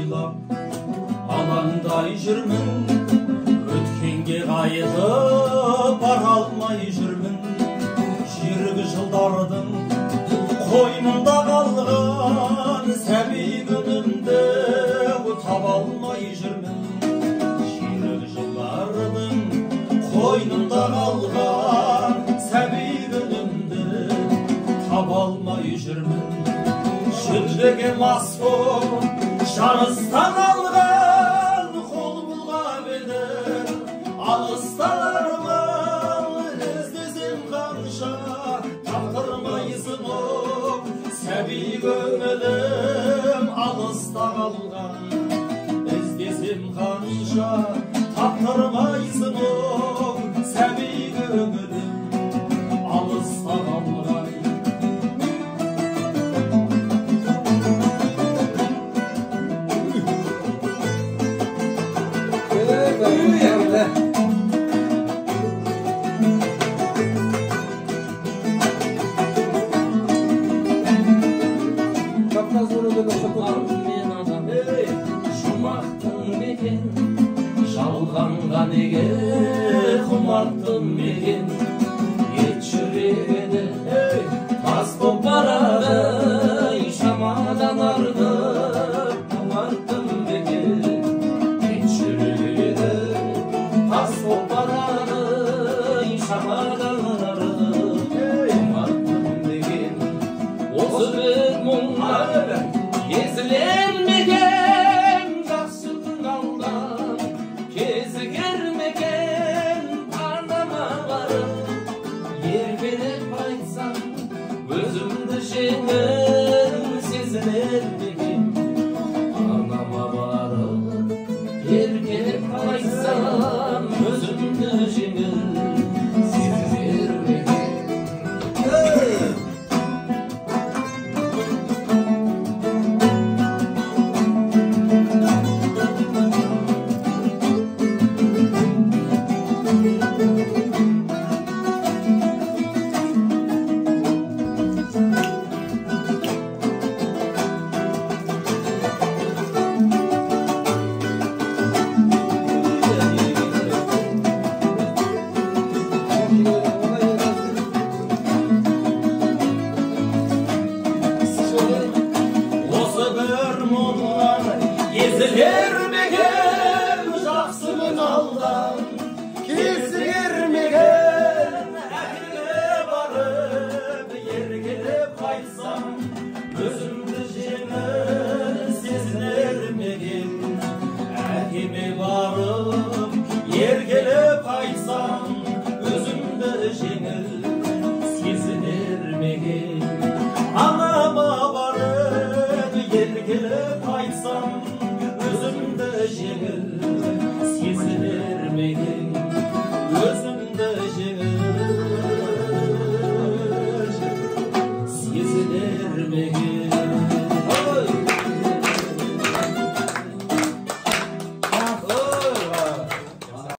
ойлап алаңдай жүрмін, өткенге қайтып бара алмай жүрмін. Жергі жылдардың қойнында қалған сәби күнімді таба алмай жүрмін. Жергі жылдардың қойнында қалған сәби күнімді таба алмай жүрмін. Жүлдеге мас боп жарыстан алған қол бұлғап едім, алыстармын іздесем қанша таптырмайсың оп, сәби көңілім алыста қалған. Іздесем қанша таптырмайсың оп, сәби көңілім алыста қалған. Жұмақтың мекен, жалғанға неге құмарттың мекен, ет жүрегі тас боп барады, шамадан артық құмарттың мекен, ет жүрегі тас боп барады, шамадан артық құмарттың мекен. Осы бір мұңнан езілер мекен, жақсы күн алдан кезігер мекен, анама барып еркелеп айтсам өзімді жеңіл сезінер мекен. Анама барып еркелеп айтсам өзімді жеңіл сезінер мекен. Езілер мекен, жақсы күн алдан кезігер мекен, әкеле барып еркелеп қайтсам өзім